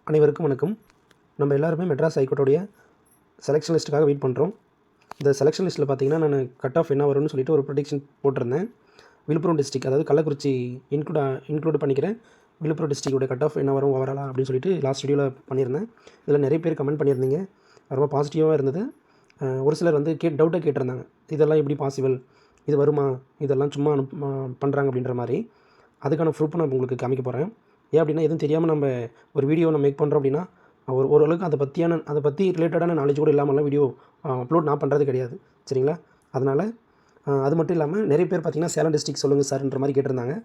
அனைவருக்கும் வணக்கம். நம்ம எல்லாருமே மெட்ராஸ் ஹைகோர்ட்டோடைய செலெக்ஷன் லிஸ்ட்டுக்காக வெயிட் பண்ணுறோம். இந்த செலெக்ஷன் லிஸ்ட்டில் பார்த்தீங்கன்னா, நான் கட் ஆஃப் என்ன வரும்னு சொல்லிட்டு ஒரு ப்ரெடிக்ஷன் போட்டிருந்தேன். விழுப்புரம் டிஸ்ட்ரிக்ட், அதாவது கள்ளக்குறிச்சி இன்க்ளூட் பண்ணிக்கிறேன். விழுப்புரம் டிஸ்ட்ரிக்டோட கட் ஆஃப் என்ன வரும் ஓவராலாக அப்படின்னு சொல்லிட்டு லாஸ்ட் வீடியோவில் பண்ணியிருந்தேன். இதில் நிறைய பேர் கமெண்ட் பண்ணியிருந்தீங்க, ரொம்ப பாசிட்டிவாக இருந்தது. ஒரு சிலர் வந்து டவுட்டை கேட்டிருந்தாங்க, இதெல்லாம் எப்படி பாசிபிள், இது வருமா, இதெல்லாம் சும்மா பண்ணுறாங்க அப்படின்ற மாதிரி. அதுக்கான ப்ரூஃப் நான் உங்களுக்கு காமிக்க போகிறேன். ஏன் அப்படின்னா, எதுவும் தெரியாமல் நம்ம ஒரு வீடியோ நம்ம மேக் பண்ணுறோம் அப்படின்னா, ஓரளவுக்கு அதை பற்றி ரிலேட்டடான நாலேஜ் கூட இல்லாமலாம் வீடியோ அப்லோட் நான் பண்ணுறது கிடையாது, சரிங்களா? அதனால் அது மட்டும் இல்லாமல் நிறைய பேர் பார்த்திங்கன்னா, சேலம் டிஸ்ட்ரிக்ட் சொல்லுங்கள் சார்ன்ற மாதிரி கேட்டிருந்தாங்க.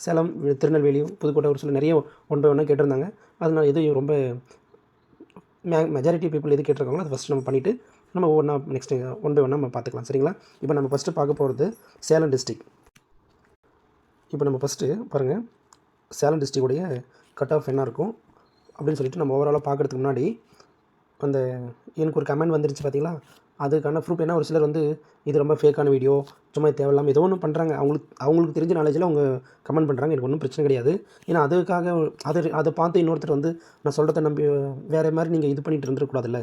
சேலம், திருநெல்வேலி, புதுக்கோட்டை ஒரு சில நிறைய ஒன் பை ஒன்னாக கேட்டிருந்தாங்க. அதனால் எது ரொம்ப மெஜாரிட்டி பீப்புள் எது கேட்டிருக்காங்களோ அதை ஃபஸ்ட்டு நம்ம பண்ணிவிட்டு நம்ம ஒவ்வொன்றா நெக்ஸ்ட்டு ஒன் பை ஒன்னாக நம்ம பார்த்துக்கலாம், சரிங்களா? இப்போ நம்ம ஃபஸ்ட்டு பார்க்க போகிறது சேலம் டிஸ்ட்ரிக்ட். இப்போ நம்ம ஃபஸ்ட்டு பாருங்கள், சேலம் டிஸ்ட்ரிக்டுடைய கட் ஆஃப் என்ன இருக்கும் அப்படின்னு சொல்லிட்டு நம்ம ஓவராலாக பார்க்குறதுக்கு முன்னாடி அந்த எனக்கு ஒரு கமெண்ட் வந்துருச்சு பார்த்தீங்களா, அதுக்கான ப்ரூஃப் என்ன, ஒரு சிலர் வந்து இது ரொம்ப ஃபேக்கான வீடியோ, சும்மா தேவையில்லாமல் ஏதோ ஒன்று பண்ணுறாங்க, அவங்களுக்கு தெரிஞ்ச நாலேஜில் அவங்க கமெண்ட் பண்ணுறாங்க. எனக்கு ஒன்றும் பிரச்சனை கிடையாது. ஏன்னா அதுக்காக அதை பார்த்து இன்னொருத்தர் வந்து நான் சொல்கிறத நம்பி வேறு மாதிரி நீங்கள் இது பண்ணிகிட்டு இருந்துருக்கூடாதுல்ல.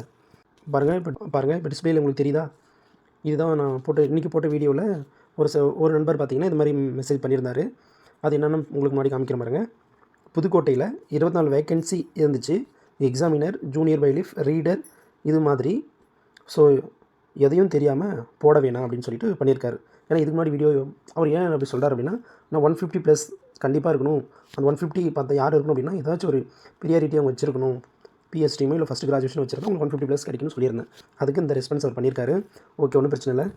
பாருங்கள் இப்போ டிஸ்பிளேயில் உங்களுக்கு தெரியுதா, இதுதான் நான் இன்றைக்கி போட்ட வீடியோவில் ஒரு நண்பர் பார்த்திங்கன்னா இது மாதிரி மெசேஜ் பண்ணியிருந்தார். அது என்னென்னு உங்களுக்கு முன்னாடி காமிக்கிற பாருங்க. புதுக்கோட்டையில் 24 வேக்கன்சி இருந்துச்சு, எக்ஸாமினர், ஜூனியர் பைலிஃப், ரீடர், இது மாதிரி. ஸோ எதையும் தெரியாமல் போட வேணாம் அப்படின்னு சொல்லிட்டு பண்ணியிருக்காரு. ஏன்னா இதுக்கு முன்னாடி வீடியோ அவர் ஏன் அப்படி சொல்கிறார் அப்படின்னா, நான் 150+ கண்டிப்பாக இருக்கணும், அந்த 150 பார்த்தா யார் இருக்கணும் அப்படின்னா ஏதாச்சும் ஒரு ப்ரியாரிட்டி அவங்க வச்சுருக்கணும், பிஎஸ்டிமோ இல்லை ஃபஸ்ட் கிராஜுவேஷன் வச்சுருந்தா உங்களுக்கு 150+ கிடைக்கும்னு சொல்லியிருந்தேன். அதுக்கு இந்த ரெஸ்பான்ஸ் அவர் பண்ணியிருக்காரு. ஓகே, ஒன்றும் பிரச்சனை இல்லை.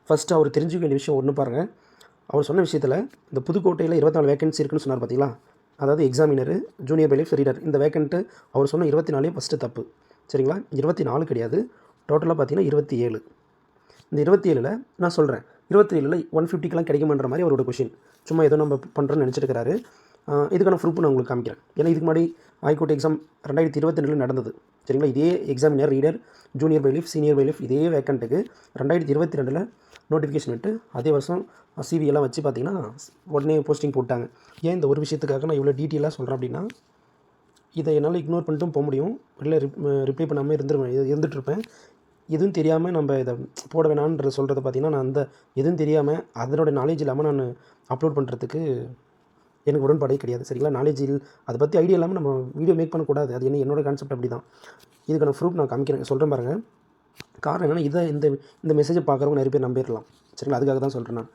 ஃபஸ்ட்டு அவர் தெரிஞ்சுக்க வேண்டிய விஷயம் ஒன்று பாருங்கள். அவர் சொன்ன விஷயத்தில் இந்த புதுக்கோட்டையில் 24 வேக்கன்சி இருக்குன்னு சொன்னார் பார்த்தீங்களா, அதாவது எக்ஸாமினரு, ஜூனியர் பைலிஃப், ரீடர், இந்த வேக்கண்ட்டு அவர் சொன்ன 24 ஃபஸ்ட்டு தப்பு, சரிங்களா? 24 கிடையாது, டோட்டலாக பார்த்தீங்கன்னா 27. இந்த 27ல் நான் சொல்கிறேன், 27ல் 150க்கெலாம் கிடைக்குமான்ற மாதிரி அவரோட கொஷின், சும்மா ஏதோ நம்ம பண்ணுறோன்னு நினச்சிட்டு இருக்கிறாரு. இதுக்கான ப்ரூஃப் நான் உங்களுக்கு காமிக்கிறேன். ஏன்னா இதுக்கு முன்னாடி ஹைகோர்ட் எக்ஸாம் 2022 நடந்தது, சரிங்களா? இதே examiner, reader, junior bailiff, senior bailiff இதே வேக்கண்ட்டுக்கு 2022 நோட்டிஃபிகேஷன் விட்டு அதே வருஷம் சிவியெல்லாம் வச்சு பார்த்திங்கன்னா உடனே போஸ்டிங் போட்டாங்க. ஏன் இந்த ஒரு விஷயத்துக்காக நான் இவ்வளோ டீட்டெயிலாக சொல்கிறேன் அப்படின்னா, இதை என்னால் இக்னோர் பண்ணிட்டும் போக முடியும், இல்லை ரிப்ளை பண்ணாமல் இருந்துகிட்ருப்பேன். எதுவும் தெரியாமல் நம்ம இதை போட வேணான்ற சொல்கிறத பார்த்திங்கன்னா, நான் அந்த எதுவும் தெரியாமல் அதனோட நாலேஜ் இல்லாமல் நான் அப்லோட் பண்ணுறதுக்கு எனக்கு உடன்பாடே கிடையாது, சரிங்களா? நாலேஜில் அதை பற்றி ஐடியா இல்லாமல் நம்ம வீடியோ மேக் பண்ணக்கூடாது. அது என்னோடய கான்செப்ட் அப்படி தான். இதுக்கான ப்ரூஃப் நான் காமிக்கிறேன், சொல்கிறேன் பாருங்கள். காரணம் என்னென்னா, இந்த மெசேஜை பார்க்குறவங்க நிறைய பேர் நம்பிடலாம், சரிங்களா? அதுக்காக தான் சொல்கிறேன் நான்.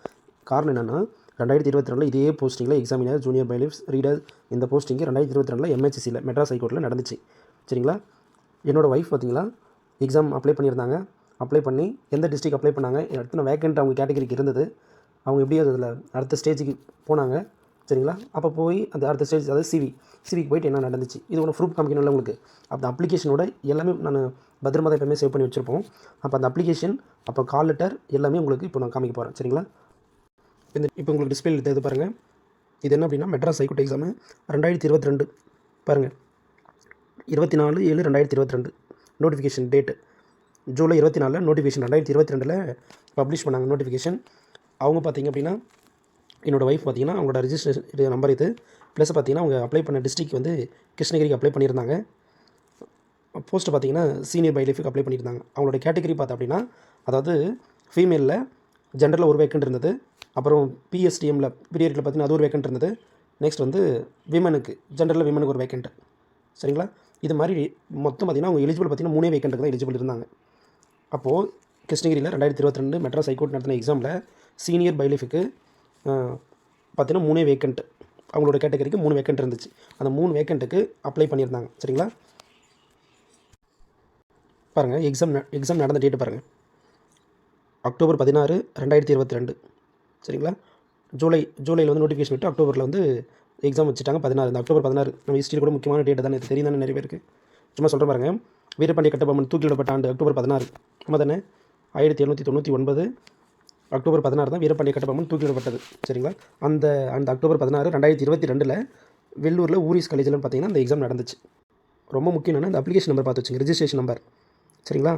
காரணம் என்னென்னா, 2022 இதே போஸ்டிங்கில் எக்ஸாமினர், ஜூனியர் பைலிஃப்ஸ், ரீடர், இந்த போஸ்டிங்கு 2022 எம்ஹெச்சிசியில் மெட்ராஸ் ஹைகோர்ட்டில் நடந்துச்சு, சரிங்களா? என்னோடய ஒய்ஃப் பார்த்திங்களா எக்ஸாம் அப்ளை பண்ணியிருந்தாங்க. அப்ளை பண்ணி எந்த டிஸ்ட்ரிக்ட் அப்ளை பண்ணாங்க, எத்தனை வேக்கண்ட் அவங்க கேட்டகரிக்கு இருந்தது, அவங்க எப்படி அதில் அடுத்த ஸ்டேஜுக்கு போனாங்க, சரிங்களா? அப்போ போய் அந்த அடுத்த ஸ்டேஜ், அதாவது சிவிக்கு போயிட்டு என்ன நடந்துச்சு, இது ஒன்று ப்ரூஃப் காமிக்கணும்ல உங்களுக்கு. அந்த அப்ளிகேஷனோட எல்லாமே நான் பத்திரமா தான் எப்பவுமே சேவ் பண்ணி வச்சுருப்போம். அப்போ அந்த அப்ளிகேஷன், அப்போ கால் லெட்டர் எல்லாமே உங்களுக்கு இப்போ நான் காமிக்க போகிறேன், சரிங்களா? இப்போ உங்களுக்கு டிஸ்பிளே இது பாருங்கள். இது என்ன அப்படின்னா, மெட்ராஸ் ஹைகோர்ட் எக்ஸாமு 2022 பாருங்கள், 24/7/2022 notification date July 24 notification 2022 publish பண்ணாங்க நோட்டிஃபிகேஷன். அவங்க பார்த்திங்க அப்படின்னா, என்னோடய ஒய்ஃப் பார்த்திங்கன்னா அவங்களோட ரிஜிஸ்ட்ரேஷன் நம்பர் இது, ப்ளஸ் பார்த்திங்கன்னா அவங்க அப்ளை பண்ண டிஸ்ட்ரிக்ட் வந்து கிருஷ்ணகிரிக்கு அப்ளை பண்ணியிருந்தாங்க. போஸ்ட்டு பார்த்திங்கன்னா சீனியர் பைலிஃபுக்கு அப்ளை பண்ணியிருந்தாங்க. அவங்களோட கேட்டகரி பார்த்தா அப்படின்னா, அதாவது ஃபீமேலில் ஜென்டரில் ஒரு வேக்கண்ட் இருந்தது, அப்புறம் பிஎஸ்டிஎம்மில் பீரியடில் பார்த்திங்கன்னா அது ஒரு வேக்கண்ட் இருந்தது. நெக்ஸ்ட் வந்து விமனுக்கு, ஜென்டரில் விமனுக்கு ஒரு வேக்கண்ட், சரிங்களா? இது மாதிரி மொத்தம் பார்த்திங்கன்னா அவங்க எலிஜிபிள் பார்த்திங்கன்னா 3 வேக்கண்ட்டுக்கு தான் எலிஜிபிள் இருந்தாங்க. அப்போது கிருஷ்ணகிரியில் 2022 மெட்ராஸ் ஹைகோர்ட் நடத்தின எக்ஸாமில் சீனியர் பைலிஃபுக்கு பார்த்திங்கன்னா 3 வேக்கண்ட், அவங்களோட கேட்டகரிக்கு 3 வேக்கண்ட் இருந்துச்சு. அந்த 3 வேக்கண்ட்டுக்கு அப்ளை பண்ணியிருந்தாங்க, சரிங்களா? பாருங்கள், எக்ஸாம் நடந்த டேட்டு பாருங்கள், அக்டோபர் 16, 2022, சரிங்களா? ஜூலையில் வந்து நோட்டிஃபிகேஷன் விட்டு அக்டோபரில் வந்து எக்ஸாம் வச்சுட்டாங்க. 16, இந்த அக்டோபர் 16 நம்ம ஹிஸ்ட்ரி கூட முக்கியமான டேட்டு தானே, தெரியும் தானே நிறைய பேருக்கு. சும்மா சொல்கிற பாருங்கள், வீரபாண்டிய கட்டபொம்மன் தூக்கிலிடப்பட்ட ஆண்டு அக்டோபர் 16, நம்ம தானே 1799 அக்டோபர் 16 தான் வீரபாண்டிய கட்டபொம்மன் தூக்கிலிடப்பட்டது, சரிங்களா? அந்த அக்டோபர் 16 2022 வெள்ளூரில் ஊரிஸ் காலேஜில் பார்த்திங்கன்னா அந்த எக்ஸாம் நடந்துச்சு. ரொம்ப முக்கியம் என்னென்னா, இந்த அப்ளிகேஷன் நம்பர் பார்த்து வச்சுங்க, ரிஜிஸ்ட்ரேஷன் நம்பர், சரிங்களா?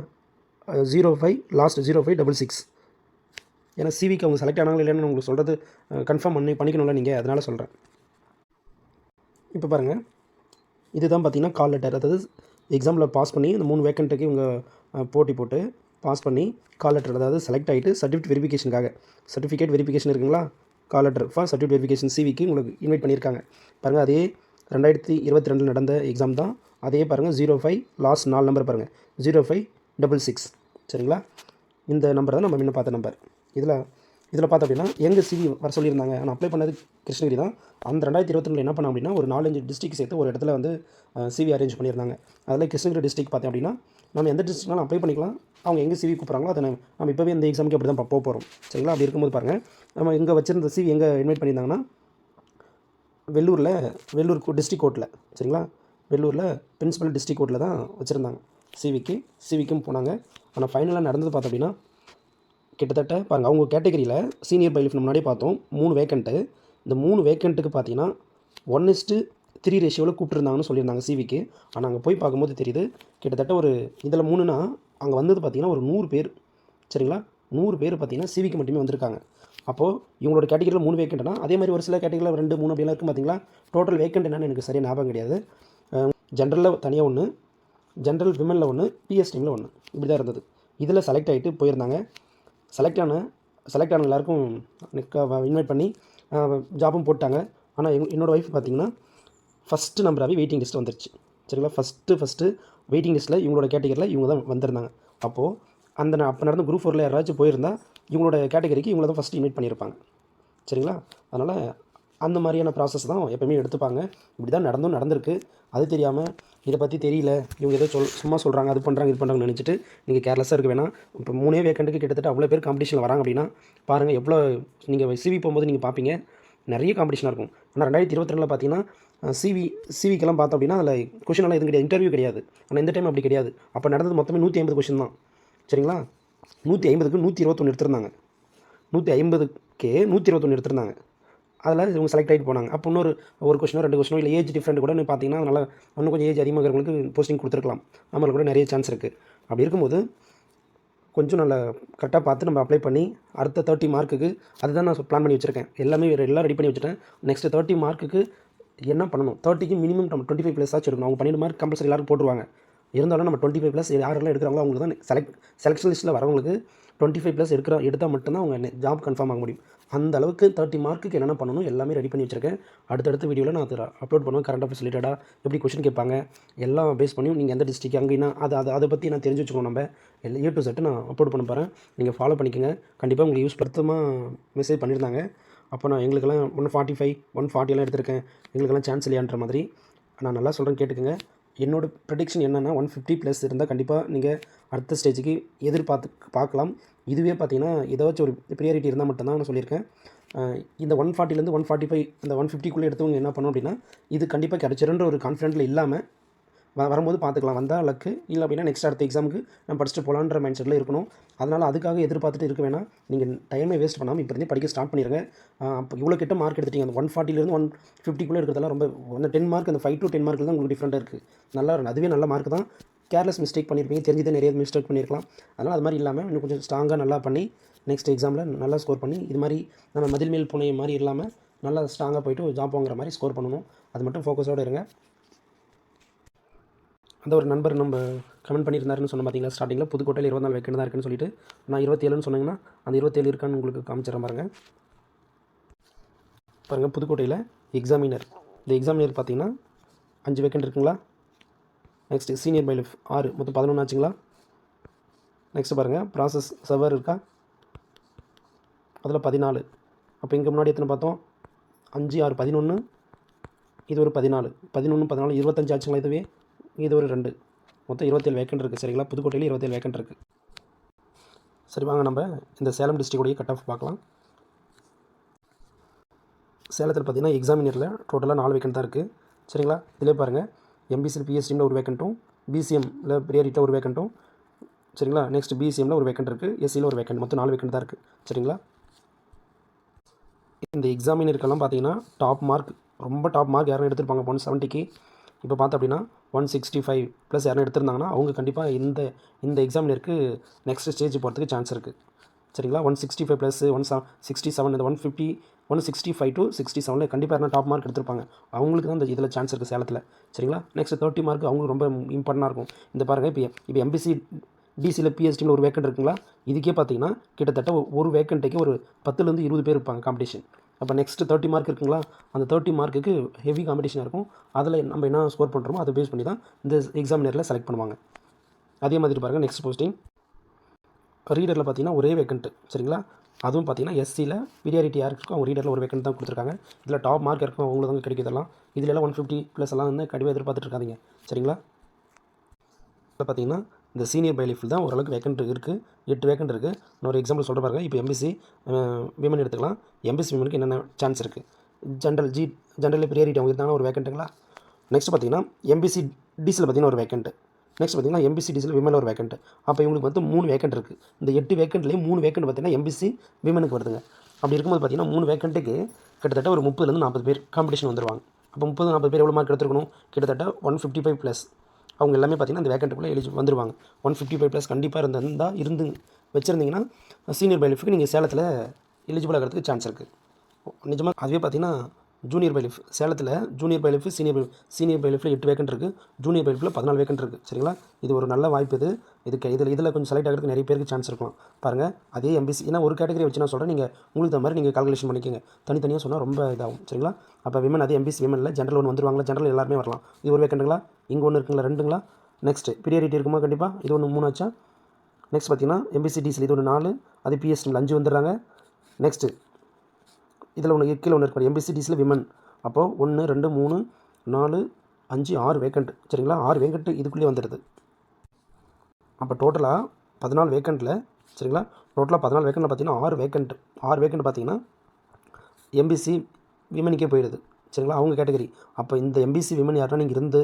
05 லாஸ்ட் 0566. ஏன்னா சிவிக்கு அவங்க செலக்ட் ஆனாங்களா இல்லைன்னு உங்களுக்கு சொல்கிறது கன்ஃபார்ம் பண்ணிக்கணும்ல நீங்கள், அதனால் சொல்கிறேன். இப்போ பாருங்கள், இதுதான் பார்த்தீங்கன்னா கால் லெட்டர். அதாவது எக்ஸாமில் பாஸ் பண்ணி இந்த 3 வேக்கண்ட்டுக்கு இவங்க போட்டி போட்டு பாஸ் பண்ணி கால் லெட்டர், அதாவது செலக்ட் ஆகிட்டு சர்டிஃபிகேட் வெரிஃபிகேஷன் இருக்குங்களா, call letter for certificate verification சிவிக்கு உங்களுக்கு இன்வைட் பண்ணியிருக்காங்க பாருங்கள். அதே 2022 நடந்த எக்ஸாம் தான். அதே பாருங்கள் 05 லாஸ்ட் 4 நம்பர் பாருங்கள் 0566. சரிங்களா, இந்த நம்பர் தான் நம்ம முன்ன பார்த்த நம்பர். இதில் பார்த்தோம் அப்படின்னா எங்கள் சிவி வர சொல்லியிருந்தாங்க. நான் அப்ளை பண்ணது கிருஷ்ணகிரி தான். அந்த 2022 என்ன பண்ணோம் அப்படின்னா ஒரு 4-5 டிஸ்ட்ரிக்ட் சேர்த்து ஒரு இடத்துல வந்து சிவி அரேஞ்ச் பண்ணியிருந்தாங்க. அதில் கிருஷ்ணகிரி டிஸ்ட்ரிக்ட் பார்த்தேன் அப்படின்னா நம்ம எந்த டிஸ்ட்ரிக்ட்னாலும் அப்ளை பண்ணிக்கலாம். அவங்க எங்கே சிவி கூப்பிட்றாங்களோ அதை நம்ம இப்போவே இந்த எக்ஸாமுக்கு அப்படி தான் போக போகிறோம். சரிங்களா, அப்படி இருக்கும்போது பாருங்கள் நம்ம எங்கே வச்சிருந்த சிவி எங்கே இன்வைட் பண்ணியிருந்தாங்கன்னா வெள்ளூர் டிஸ்ட்ரிக்ட் கோர்ட்டில். சரிங்களா, வெள்ளூரில் பிரின்சிபல் டிஸ்ட்ரிக்ட் கோர்ட்டில் தான் வச்சுருந்தாங்க சிவிக்கும் போனாங்க. ஆனால் ஃபைனலாக நடந்தது பார்த்தோம் அப்படின்னா கிட்டத்தட்ட பாருங்கள் அவங்க கேட்டகரியில் சீனியர் பை லிஃப்ட் முன்னாடியே பார்த்தோம் 3 வேக்கண்ட்டு. இந்த 3 வேக்கண்ட்டுக்கு பார்த்தீங்கன்னா 1:3 ரேஷியோவில் கூப்பிட்டுருந்தாங்கன்னு சொல்லியிருந்தாங்க சிவிக்கு. ஆனால் அங்கே போய் பார்க்கும்போது தெரியுது கிட்டத்தட்ட ஒரு இதில் 3னா அங்கே வந்தது பார்த்திங்கன்னா ஒரு 100 பேர். சரிங்களா, 100 பேர் பார்த்திங்கன்னா சிவிக்கு மட்டுமே வந்திருக்காங்க. அப்போது இவங்களோட கேட்டகரியில் 3 வேக்கண்ட்னா அதே மாதிரி ஒரு சில கேட்டகரியில் 2, 3 அப்படிலாம் இருக்கும் பார்த்தீங்களா. டோட்டல் வேக்கண்ட் என்னன்னு எனக்கு சரியாக ஞாபகம் கிடையாது. ஜென்ரலில் தனியாக 1, ஜென்ரல் விமனில் 1, பிஎஸ் டீமில் 1, இப்படி தான் இருந்தது. இதில் செலக்ட் ஆகிட்டு போயிருந்தாங்க. செலக்ட் ஆன எல்லாருக்கும் இன்வைட் பண்ணி ஜாப்பும் போட்டாங்க. ஆனால் என்னோடய ஒய்ஃப் பார்த்திங்கன்னா ஃபஸ்ட்டு நம்பராகவே வெயிட்டிங் லிஸ்ட் வந்துருச்சு. சரிங்களா, ஃபஸ்ட்டு வெயிட்டிங் லிஸ்ட்டில் இவங்களோட கேட்டகரியில் இவங்க தான் வந்திருந்தாங்க. அப்போது அப்போ நடந்த குரூப் 4ல் யாராச்சும் போயிருந்தால் இவங்களோட கேட்டகரிக்கு இவங்கள தான் ஃபஸ்ட்டு இன்வைட் பண்ணியிருப்பாங்க. சரிங்களா, அதனால் அந்த மாதிரியான ப்ராசஸ் தான் எப்போயுமே எடுத்துப்பாங்க. இப்படி தான் நடந்திருக்கு. அது தெரியாமல் இதை பற்றி தெரியல, இவங்க ஏதோ சும்மா சொல்கிறாங்க, அது பண்ணுறாங்க இது பண்ணுறாங்கன்னு நினச்சிட்டு நீங்கள் கேர்லெஸ்ஸாக இருக்க வேணாம். இப்போ 3 வேக்கண்ட்டுக்கு கிட்டத்தட்ட அவ்வளோ பேர் காம்படிஷனில் வராங்க அப்படின்னா பாருங்கள் எவ்வளோ. நீங்கள் சிவி போகும்போது நீங்கள் பார்ப்பீங்க நிறைய காம்படிஷனாக இருக்கும். ஆனால் 2022 பார்த்தீங்கன்னா சிவிக்கெல்லாம் பார்த்தோம் அப்படின்னா அதில் கொஷினெல்லாம் எதுவும் கிடையாது, இன்டர்வியூ கிடையாது. ஆனால் இந்த டைம் அப்படி கிடையாது. அப்போ நடந்தது மொத்தமே 150 கொஷின் தான். சரிங்களா, 150க்கு 121 எடுத்திருந்தாங்க. 150க்கே 121 எடுத்திருந்தாங்க. அதில் இவங்க செலக்ட் ஆகிட்டு போனாங்க. அப்போ ஒரு கொஷினோ 2 கொஷினோ இல்லை ஏஜ் டிஃப்ரெண்ட் கூட பார்த்தீங்கன்னா அதனால் இன்னும் கொஞ்சம் ஏஜ் அதிகமாக இருக்கிறவங்களுக்கு போஸ்டிங் கொடுத்துருக்கலாம். நம்மளுக்கு கூட நிறைய சான்ஸ் இருக்குது. அப்படி இருக்கும்போது கொஞ்சம் நல்லா கரெக்டாக பார்த்து நம்ம அப்ளை பண்ணி அடுத்த 30 மார்க்குக்கு அதுதான் நான் பிளான் பண்ணி வச்சுருக்கேன். எல்லாம் ரெடி பண்ணி வச்சுட்டேன். நெக்ஸ்ட்டு 30 மார்க்குக்கு என்ன பண்ணணும், 30க்கு மினிமம் நம்ம 25+ ஆச்சு எடுக்கணும். அவங்க 12 மார்க் கம்பல்சரி எல்லாரும் போட்டுருவாங்க. இருந்தாலும் நம்ம 25+ யாரெல்லாம் எடுக்கிறாங்களோ அவங்களுக்கு தான் செலெக்ஷன் லிஸ்ட்டில் வரவங்களுக்கு 25+ எடுத்தால் மட்டும்தான் அவங்க ஜாப் கன்ஃபார்ம் ஆக முடியும். அந்த அளவுக்கு 30 மார்க்குக்கு என்னென்ன பண்ணணும் எல்லாமே ரெடி பண்ணி வச்சுருக்கேன். அடுத்தடுத்த வீடியோவில் நான் அதை அப்லோட் பண்ணுவேன். கரண்ட் அஃபேர்ஸ் ரிலேட்டடாக எப்படி கொஷின் கேட்பாங்க எல்லாம் பேஸ் பண்ணி நீங்கள் எந்த டிஸ்ட்ரிக்ட் அங்கேனா அதை பற்றி நான் தெரிஞ்சு வச்சுக்கணும். நம்ம A to Z நான் அப்லோட் பண்ண போகிறேன். நீங்கள் ஃபாலோ பண்ணிக்கோங்க. கண்டிப்பாக உங்களுக்கு யூஸ் படுத்தமாக மெசேஜ் பண்ணியிருந்தாங்க. அப்போ நான் எங்களுக்கெல்லாம் 145 140 எடுத்திருக்கேன், எங்களுக்கெல்லாம் சான்ஸ் இல்லையான்ற மாதிரி நான் நல்லா சொல்கிறேன், கேட்டுக்கோங்க. என்னோடய ப்ரெடிக்ஷன் என்னென்னா 150+ இருந்தால் கண்டிப்பாக நீங்கள் அடுத்த ஸ்டேஜுக்கு பார்க்கலாம். இதுவே பார்த்தீங்கன்னா ஏதாச்சும் ஒரு ப்ரியாரிட்டி இருந்தால் மட்டும்தான் நான் சொல்லியிருக்கேன். இந்த 140லேருந்து 145 இந்த 150க்குள்ளே எடுத்தவங்க என்ன பண்ணணும் அப்படின்னா இது கண்டிப்பாக கிடச்சிருன்ற ஒரு கான்ஃபிடென்ட்டில் இல்லாமல் வரும்போது பார்த்துக்கலாம். வந்தால் லக்கு, இல்லை அப்படின்னா நெக்ஸ்ட் அடுத்த எக்ஸாமுக்கு நம்ம படிச்சுட்டு போகலான்ற மைண்ட் செட்டில் இருக்கணும். அதனால் அதுக்காக எதிர்பார்த்துட்டு இருக்க வேணாம். நீங்கள் டைமே வேஸ்ட் பண்ணாமல் இப்போதே படிக்க ஸ்டார்ட் பண்ணிடுங்க. அப்போ இவ்வளோ கிட்ட மார்க் எடுத்துட்டீங்க. அந்த 140லேருந்து 150க்குள்ளே இருக்கிறதெல்லாம் ரொம்ப அந்த 10 மார்க் அந்த 5 to 10 மார்க்கில் தான் உங்களுக்கு டிஃப்ரெண்ட்டாக இருக்குது. நல்லா அதுவே நல்ல மார்க் தான். கேர்லெஸ் மிஸ்டேக் பண்ணியிருப்பீங்க, தெரிஞ்சதே நிறைய மிஸ்டேக் பண்ணியிருக்கலாம். அதனால் அது மாதிரி இல்லாமல் இன்னும் கொஞ்சம் ஸ்ட்ராங்காக நல்லா பண்ணி நெக்ஸ்ட் எக்ஸாமில் நல்லா ஸ்கோர் பண்ணி இது மாதிரி நம்ம மதில் மேல் புனை மாதிரி இல்லாமல் நல்லா ஸ்ட்ராங்காக போய்ட்டு ஜாப் வாங்குற மாதிரி ஸ்கோர் பண்ணணும். அது மட்டும் ஃபோக்கஸோடு இருங்க. அந்த ஒரு நண்பர் நம்ம கமெண்ட் பண்ணியிருந்தாருன்னு சொன்ன பார்த்தீங்களா ஸ்டார்டிங்கில், புதுக்கோட்டையில் 24 வேக்கண்ட் தான் இருக்குன்னு சொல்லிட்டு நான் 27ன்னு சொன்னீங்கன்னா அந்த 27 இருக்கான்னு உங்களுக்கு காமிச்சிடறேன் பாருங்கள். புதுக்கோட்டையில் எக்ஸாமினர், இந்த எக்ஸாமினர் பார்த்தீங்கன்னா 5 வேக்கண்ட் இருக்குங்களா. நெக்ஸ்ட்டு சீனியர் பைலிஃப் 6, மொத்தம் 11 ஆச்சுங்களா. நெக்ஸ்ட்டு பாருங்கள் ப்ராசஸ் சர்வர் இருக்கா, அதில் 14. அப்போ இங்கே முன்னாடி எத்தனை பார்த்தோம், 5 6 11, இது ஒரு 14 11 14 25 ஆச்சுங்களா. இதுவே இது ஒரு 2, மொத்தம் 27 வேக்கண்ட் இருக்குது. சரிங்களா, புதுக்கோட்டையில் 27 வேக்கண்ட் இருக்குது. சரி வாங்க நம்ம இந்த சேலம் டிஸ்ட்ரிக்டோடைய கட் ஆஃப் பார்க்கலாம். சேலத்தில் பார்த்தீங்கன்னா எக்ஸாமினரில் டோட்டலாக 4 வேக்கண்ட் தான் இருக்குது. சரிங்களா, இதிலே பாருங்கள் எம்பிசியில் பிஎஸ்டியில் ஒரு வேக்கண்ட்டும், பிசிஎம்மில் ப்ரியாரிட்டியில் ஒரு வேக்கண்ட்டும். சரிங்களா, நெக்ஸ்ட் பிசிஎம்மில் ஒரு வேக்கண்ட் இருக்குது, எஸ்சியில் ஒரு வேக்கண்ட், மொத்தம் 4 வேக்கண்ட் தான் இருக்குது. சரிங்களா, இந்த எக்ஸாமினருக்கெல்லாம் பார்த்தீங்கன்னா டாப் மார்க் ரொம்ப டாப் மார்க் யாரும் எடுத்திருப்பாங்க 170க்கு. இப்போ பார்த்தோம் அப்படின்னா 165+ யாரும் எடுத்திருந்தாங்கன்னா அவங்க கண்டிப்பாக இந்த எக்ஸாமினருக்கு நெக்ஸ்ட் ஸ்டேஜ் போகிறதுக்கு சான்ஸ் இருக்குது. சரிங்களா, 165+, 167 இந்த 150 165 to 67 கண்டிப்பாக யாரும் டாப் மார்க் எடுத்திருப்பாங்க. அவங்களுக்கு தான் இந்த இதில் சான்ஸ் இருக்குது சேலத்தில். சரிங்களா? நெக்ஸ்ட் 30 மார்க் அவங்களுக்கு ரொம்ப இம்பார்ட்டண்டாக இருக்கும். இந்த பாருங்கள், இப்போ எம்பிசி டிசியில் பிஎஸ்டியில் ஒரு வேக்கண்ட் இருக்குங்களா, இதுக்கே பார்த்தீங்கன்னா கிட்டத்தட்ட ஒரு வேக்கண்ட்டுக்கு ஒரு 10லேருந்து 20 பேர் இருப்பாங்க காம்படிஷன். அப்போ நெக்ஸ்ட் 30 மார்க் இருக்குங்களா, அந்த 30 மார்க்குக்கு ஹெவி காம்படிஷன் இருக்கும். அதில் நம்ம என்ன ஸ்கோர் பண்ணுறோமோ அதை பேஸ் பண்ணி தான் இந்த எக்ஸாமினரில் செலக்ட் பண்ணுவாங்க. அதே மாதிரி பாருங்கள், நெக்ஸ்ட் போஸ்டிங் ரீடரில் பார்த்தீங்கன்னா ஒரே வேக்கண்ட்டு. சரிங்களா? அதுவும் பார்த்தீங்கன்னா எஸ்சியில் ப்ரியாரிட்டி யாருக்கு இருக்கோ அவங்க ரீடரில் ஒரு வேக்கண்ட் தான் கொடுத்துருக்காங்க. இதில் டாப் மார்க் இருக்கும் அவங்களுக்கு தான் கிடைக்கிறதெல்லாம். இதில் எல்லாம் 150+ எல்லாம் வந்து கண்டிப்பாக எதிர்பார்த்துட்டு இருக்காதீங்க. சரிங்களா? இதில் பார்த்தீங்கன்னா இந்த சீனியர் பைலிஃபில் தான் ஓரளவுக்கு வேக்கண்ட் இருக்குது. 8 வேக்கண்ட் இருக்குது. இன்னொரு எக்ஸாம்பிள் சொல்கிற பாருங்க. இப்போ எம்பிசி விமன் எடுத்துக்கலாம். எம்பிசி விமனுக்கு என்னென்ன சான்ஸ் இருக்குது? ஜென்ரலில் ப்ரியாரிட்டி அவங்க இருந்தாங்கன்னா ஒரு வேக்கண்ட்டுங்களா. நெக்ஸ்ட் பார்த்தீங்கன்னா எம்பிசி டிசியில் பார்த்தீங்கன்னா ஒரு வேக்கண்ட்டு. நெக்ஸ்ட் பார்த்தீங்கன்னா எம்பிசி டிசியில் விமனில் ஒரு வேக்கண்ட். அப்போ இவங்களுக்கு வந்து 3 வேக்கண்ட் இருக்குது. இந்த 8 வேக்கண்ட்லேயே 3 வேக்கண்ட் பார்த்தீங்கன்னா எம்பிசி விமனுக்கு வருதுங்க. அப்படி இருக்கும்போது பார்த்தீங்கன்னா 3 வேக்கண்ட்டுக்கு கிட்டத்தட்ட ஒரு 30லேருந்து 40 பேர் காம்படிஷன் வந்துடுவாங்க. அப்போ 30-40 பேர் எவ்வளோ மார்க் எடுத்துருக்கணும்? கிட்டத்தட்ட 155+. அவங்க எல்லாமே பார்த்தீங்கன்னா அந்த வேக்கண்ட்டுக்குள்ளே வந்துருவாங்க. 155+ கண்டிப்பாக இருந்து வச்சுருந்தீங்கன்னா சீனியர் பைலிஃபுக்கு நீங்கள் சேலத்தில் எலிஜிபிள் ஆகிறதுக்கு சான்ஸ் இருக்குது. நிஜமாக அதுவே பார்த்தீங்கன்னா ஜூனியர் பைலிஃப் சேலத்தில் ஜூனியர் பைலிஃப் சீனியர் பைலிஃபில் 8 வேக்கண்ட் இருக்குது. ஜூனியர் பைலிஃபில் 14 வேக்கண்ட் இருக்குது. சரிங்களா? இது ஒரு நல்ல வாய்ப்பு. இதில் கொஞ்சம் செலக்ட் ஆகிறதுக்கு நிறைய பேருக்கு சான்ஸ் இருக்கலாம். பாருங்கள், அதே எம்பிசி ஏன்னா ஒரு கேட்டகரி வச்சு நான் சொல்கிறேன், நீங்கள் உங்களுக்கு தகுந்த மாதிரி நீங்கள் கால்குலேஷன் பண்ணிக்கோங்க. தனித்தனியாக சொன்னால் ரொம்ப இதாகும். சரிங்களா? அப்போ விமன் அதே எம்பிசி விமனில் ஜென்ரல் ஒன்று வந்துருவாங்களா, ஜென்ரல் எல்லாருமே வரலாம். இது ஒரு வேக்கண்ட்டுங்களா, இங்கே ஒன்று இருக்குங்களா, 2ங்களா. நெக்ஸ்ட் ப்ரியாரிட்டி இருக்குமா? கண்டிப்பாக இது ஒன்று 3 ஆச்சா. நெக்ஸ்ட் பார்த்தீங்கன்னா எம்பிசி டிசியில் இது ஒன்று 4, அது பிஎஸ்டியில் 5 வந்துடுறாங்க. நெக்ஸ்ட்டு இதில் ஒன்று கீழே ஒன்று இருப்பார் எம்பிசி டிசியில் விமன். அப்போது 1 2 3 4 5 6 வேக்கண்ட். சரிங்களா? 6 வேக்கண்ட்டு இதுக்குள்ளேயே வந்துடுது. அப்போ டோட்டலாக 14 வேக்கண்ட்டில், சரிங்களா, டோட்டலாக 14 வேக்கண்ட்டில் பார்த்தீங்கன்னா 6 வேக்கண்ட் பார்த்தீங்கன்னா எம்பிசி விமனுக்கே போயிடுது. சரிங்களா? அவங்க கேட்டகரி. அப்போ இந்த எம்பிசி விமன் யாருன்னா நீங்கள் இருந்து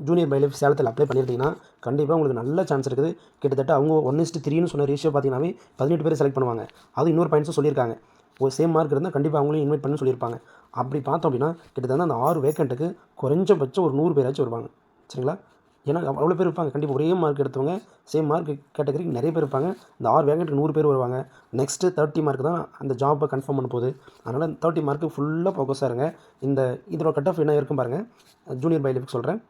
ஜூனியர் பைலிஃப் சேலத்தில் அப்ளை பண்ணியிருந்தீங்கன்னா கண்டிப்பாக உங்களுக்கு நல்ல சான்ஸ் இருக்குது. கிட்டத்தட்ட அவங்க 1:3 சொன்ன ரேஷியோ பார்த்தீங்கன்னாவே 18 பேர் செலக்ட் பண்ணுவாங்க. அது இன்னொரு பாயிண்ட்ஸும் சொல்லியிருக்காங்க. ஒரு சேம் மார்க் இருந்தால் கண்டிப்பாக அவங்களையும் இன்வைட் பண்ணி சொல்லியிருப்பாங்க. அப்படி பார்த்தோம் அப்படின்னா கிட்டத்தட்ட அந்த 6 வேக்கண்ட்டுக்கு குறைஞ்சபட்சம் ஒரு 100 பேராச்சும் வருவாங்க. சரிங்களா? ஏன்னா அவ்வளோ பேர் இருப்பாங்க. கண்டிப்பாக ஒரே மார்க் எடுத்தவங்க சேம் மார்க் கேட்டகரிக்கு நிறைய பேர் இருப்பாங்க. இந்த 6 வேக்கண்ட்டுக்கு 100 பேர் வருவாங்க. நெக்ஸ்ட்டு 30 மார்க் தான் அந்த ஜாப்பை கன்ஃபார்ம் பண்ண போகுது. அதனால் 30 மார்க்கு ஃபுல்லாக ஃபோக்கஸாக இருங்க. இதோட கட் ஆஃப் என்ன இருக்கும் பாருங்கள். ஜூனியர் பைலிஃபுக்கு சொல்கிறேன்.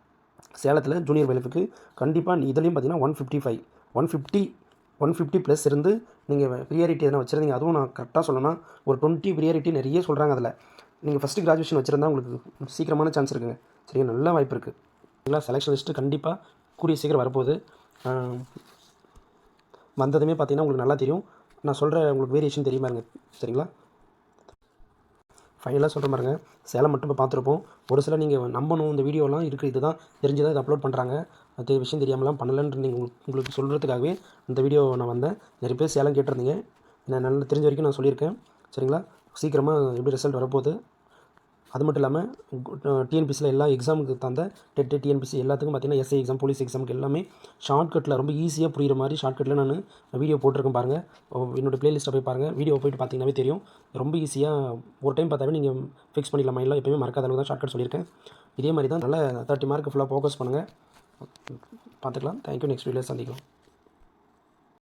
சேலத்தில் ஜூனியர் பைலிஃபுக்கு கண்டிப்பாக இதுலேயும் பார்த்தீங்கன்னா 150+ இருந்து நீங்கள் ப்ரியாரிட்டி எதனா வச்சுருந்தீங்க. அதுவும் நான் கரெக்டாக சொல்லணும்னா ஒரு 20 ப்ரியாரிட்டி நிறைய சொல்கிறாங்க. அதில் நீங்கள் ஃபஸ்ட்டு கிராஜுவேஷன் வச்சுருந்தா உங்களுக்கு சீக்கிரமான சான்ஸ் இருக்குங்க. சரிங்க, நல்ல வாய்ப்பு இருக்குது. சரிங்களா? செலெக்ஷன் லிஸ்ட்டு கண்டிப்பாக கூடிய சீக்கிரம் வரப்போகுது. வந்ததுமே பார்த்தீங்கன்னா உங்களுக்கு நல்லா தெரியும். நான் சொல்கிற உங்களுக்கு வேரியேஷன் தெரியுமா இருங்க. சரிங்களா? ஃபைனலாக சொல்கிற பாருங்க, சேலம் மட்டும் இப்போ பார்த்துருப்போம். ஒரு சில நீங்கள் நம்பணும், இந்த வீடியோலாம் இருக்குது, இதுதான் தெரிஞ்சுதான் இதை அப்லோட் பண்ணுறாங்க, அது விஷயம் தெரியாமலாம் பண்ணலன்னு நீங்கள் உங்களுக்கு சொல்கிறதுக்காகவே இந்த வீடியோ நான் வந்தேன். நிறைய பேர் சேலம் கேட்டிருந்தீங்க. நான் நல்லா தெரிஞ்ச வரைக்கும் நான் சொல்லியிருக்கேன். சரிங்களா? சீக்கிரமாக எப்படி ரிசல்ட் வரப்போகுது. அது மட்டும் இல்லாமல் டிஎன்பிசியில் எல்லா எக்ஸாமுக்கு தந்த டெட்டு டிஎன்பிசி எல்லாத்துக்கும் பார்த்தீங்கன்னா எஸ்ஐ எக்ஸாம், போலீஸ் எக்ஸாமுக்கு எல்லாமே ஷார்ட்கட்டில் ரொம்ப ஈஸியாக புரிகிற மாதிரி ஷார்ட்கட்டில் நான் வீடியோ போட்டிருக்கேன் பாருங்கள். என்னோடய ப்ளேலிஸ்ட்டை போய் பாருங்கள். வீடியோ போய்ட்டு பார்த்தீங்கன்னாவே தெரியும். ரொம்ப ஈஸியாக ஒரு டைம் பார்த்தாவே நீங்கள் ஃபிக்ஸ் பண்ணிடலாம். மைண்டில் எப்போயுமே மறக்காத அளவுக்கு தான் ஷார்ட்கட் சொல்லியிருக்கேன். இதே மாதிரி தான் நல்ல 30 மார்க் ஃபுல்லாக ஃபோக்கஸ் பண்ணுங்கள். பார்த்துக்கலாம். தேங்க்யூ. நெக்ஸ்ட் வீடியோவில் சந்திக்கலாம்.